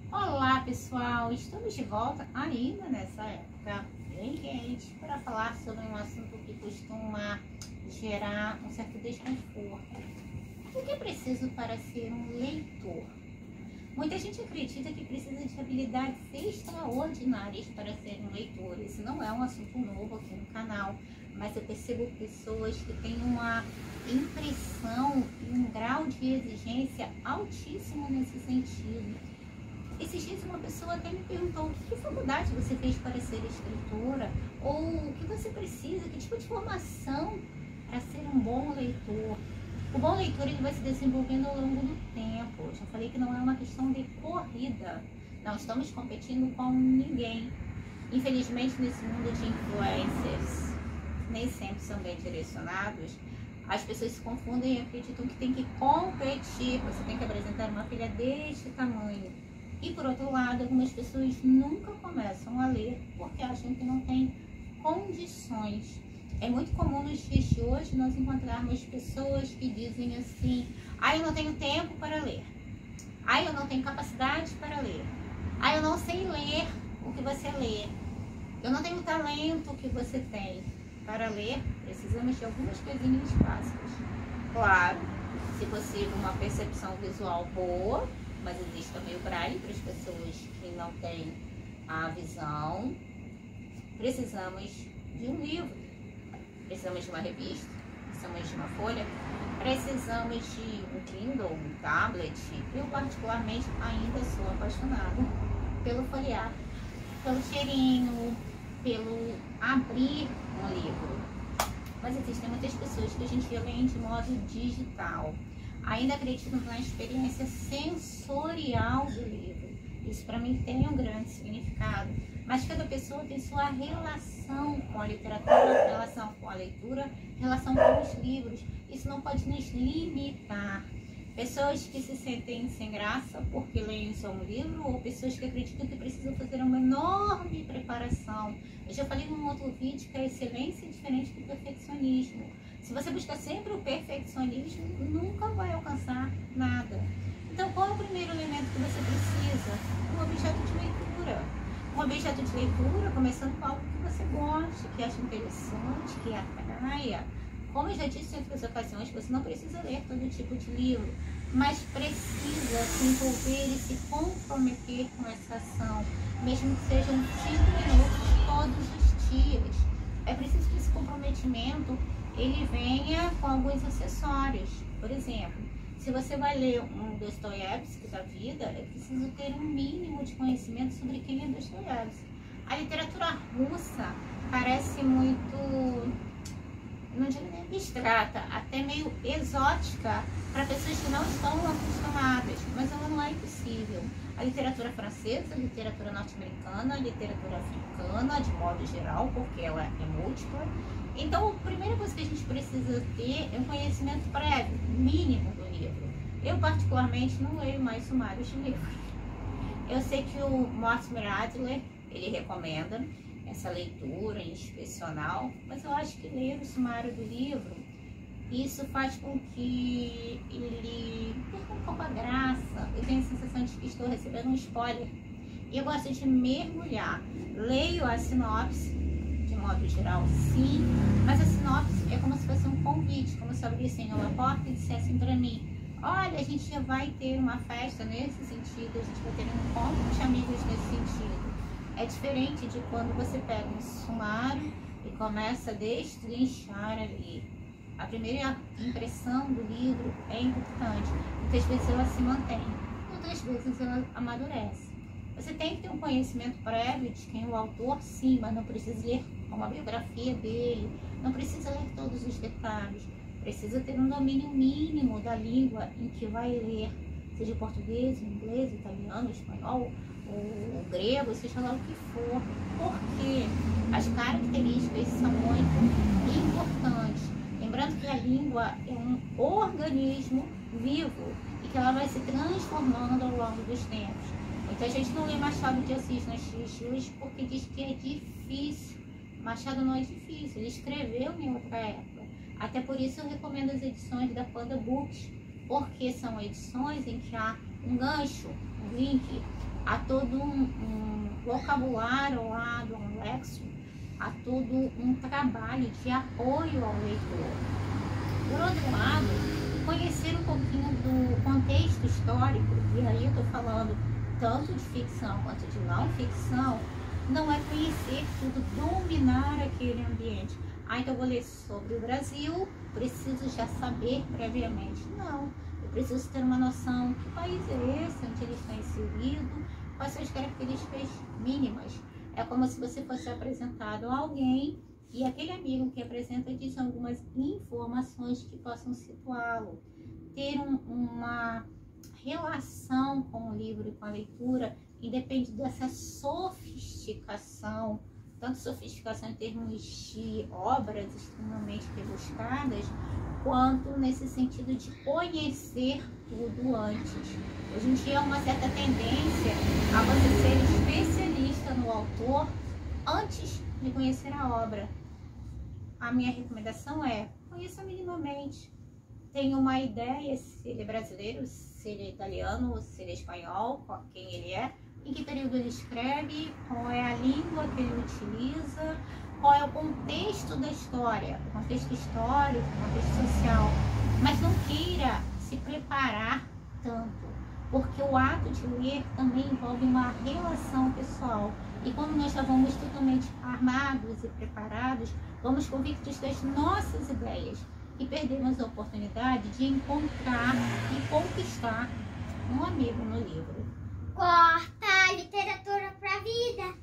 Olá pessoal, estamos de volta ainda nessa época bem quente para falar sobre um assunto que costuma gerar um certo desconforto. O que é preciso para ser um leitor? Muita gente acredita que precisa de habilidades extraordinárias para ser um leitor. Esse não é um assunto novo aqui no canal, mas eu percebo pessoas que têm uma impressão e um grau de exigência altíssimo nesse sentido. Esses dias uma pessoa até me perguntou que faculdade você fez para ser escritora, ou o que você precisa, que tipo de formação para ser um bom leitor. O bom leitor ele vai se desenvolvendo ao longo do tempo. Eu já falei que não é uma questão de corrida, não estamos competindo com ninguém. Infelizmente, nesse mundo de influencers, nem sempre são bem direcionados, as pessoas se confundem e acreditam que tem que competir, você tem que apresentar uma filha deste tamanho. E por outro lado, algumas pessoas nunca começam a ler porque acham que não tem condições. É muito comum nos dias de hoje nós encontrarmos pessoas que dizem assim: eu não tenho tempo para ler, eu não tenho capacidade para ler, eu não sei ler o que você lê, eu não tenho o talento que você tem. Para ler, precisamos de algumas coisinhas básicas. Claro, se possível, uma percepção visual boa, mas existe também o braille para as pessoas que não têm a visão. Precisamos de um livro, precisamos de uma revista, precisamos de uma folha, precisamos de um Kindle, um tablet. Eu particularmente ainda sou apaixonada pelo folhear, pelo cheirinho, pelo abrir um livro. Mas existem muitas pessoas que a gente lê de modo digital, ainda acreditam na experiência sensorial do livro. Isso para mim tem um grande significado, mas cada pessoa tem sua relação com a literatura, relação com a leitura, relação com os livros. Isso não pode nos limitar. Pessoas que se sentem sem graça porque leem só um livro, ou pessoas que acreditam que precisam fazer uma enorme preparação. Eu já falei num outro vídeo que a excelência é diferente do perfeccionismo. Se você buscar sempre o perfeccionismo, nunca vai alcançar nada. Então, qual é o primeiro elemento que você precisa? Um objeto de leitura. Um objeto de leitura, começando com algo que você goste, que ache interessante, que atraia. Como eu já disse em outras ocasiões, você não precisa ler todo tipo de livro, mas precisa se envolver e se comprometer com essa ação, mesmo que sejam 5 minutos todos os dias. É preciso que esse comprometimento ele venha com alguns acessórios. Por exemplo, se você vai ler um Dostoiévski da vida, é preciso ter um mínimo de conhecimento sobre quem é Dostoiévski. A literatura russa parece muito, não digo nem abstrata, até meio exótica para pessoas que não estão acostumadas, mas ela não é impossível. A literatura francesa, a literatura norte-americana, a literatura africana, de modo geral, porque ela é múltipla. Então, a primeira coisa que a gente precisa ter é um conhecimento prévio, mínimo do livro. Eu, particularmente, não leio mais sumários de livro. Eu sei que o Mortimer Adler, ele recomenda essa leitura inspecional, mas eu acho que ler o sumário do livro, isso faz com que ele perca um pouco a graça. Eu tenho a sensação de que estou recebendo um spoiler. E eu gosto de mergulhar. Leio a sinopse, de modo geral, sim, mas a sinopse é como se fosse um convite, como se abrissem uma porta e dissessem para mim: olha, a gente já vai ter uma festa nesse sentido, a gente vai ter um encontro de amigos nesse sentido. É diferente de quando você pega um sumário e começa a destrinchar ali. A primeira impressão do livro é importante. Muitas vezes ela se mantém, outras vezes ela amadurece. Você tem que ter um conhecimento prévio de quem é o autor, sim, mas não precisa ler uma biografia dele, não precisa ler todos os detalhes. Precisa ter um domínio mínimo da língua em que vai ler, seja português, inglês, italiano, espanhol, o grego, seja lá o que for, porque as características são muito importantes. Lembrando que a língua é um organismo vivo e que ela vai se transformando ao longo dos tempos. Muita gente não lê Machado de Assis nos dias de hoje porque diz que é difícil. Machado não é difícil, ele escreveu em outra época. Até por isso eu recomendo as edições da Panda Books, porque são edições em que há um gancho, um link a todo um vocabulário lá do Lexo, a todo um trabalho de apoio ao leitor. Por outro lado, conhecer um pouquinho do contexto histórico, e aí eu estou falando tanto de ficção quanto de não ficção, não é conhecer tudo, dominar aquele ambiente. Ah, então eu vou ler sobre o Brasil, preciso já saber previamente. Não, eu preciso ter uma noção que país é esse, onde ele está inserido, quais são as características mínimas. É como se você fosse apresentado a alguém e aquele amigo que apresenta diz algumas informações que possam situá-lo. Ter uma relação com o livro e com a leitura independe dessa sofisticação, tanto sofisticação em termos de obras extremamente rebuscadas, quanto nesse sentido de conhecer tudo antes. Hoje em dia há uma certa tendência a você ser especialista no autor antes de conhecer a obra. A minha recomendação é, conheça minimamente. Tenha uma ideia se ele é brasileiro, se ele é italiano, se ele é espanhol, quem ele é, em que período ele escreve, qual é a língua que ele utiliza, qual é o contexto da história, o contexto histórico, o contexto social. Mas não queira se preparar tanto, porque o ato de ler também envolve uma relação pessoal. E quando nós já vamos totalmente armados e preparados, vamos convictos das nossas ideias e perdemos a oportunidade de encontrar e conquistar um amigo no livro. Corta a literatura pra vida.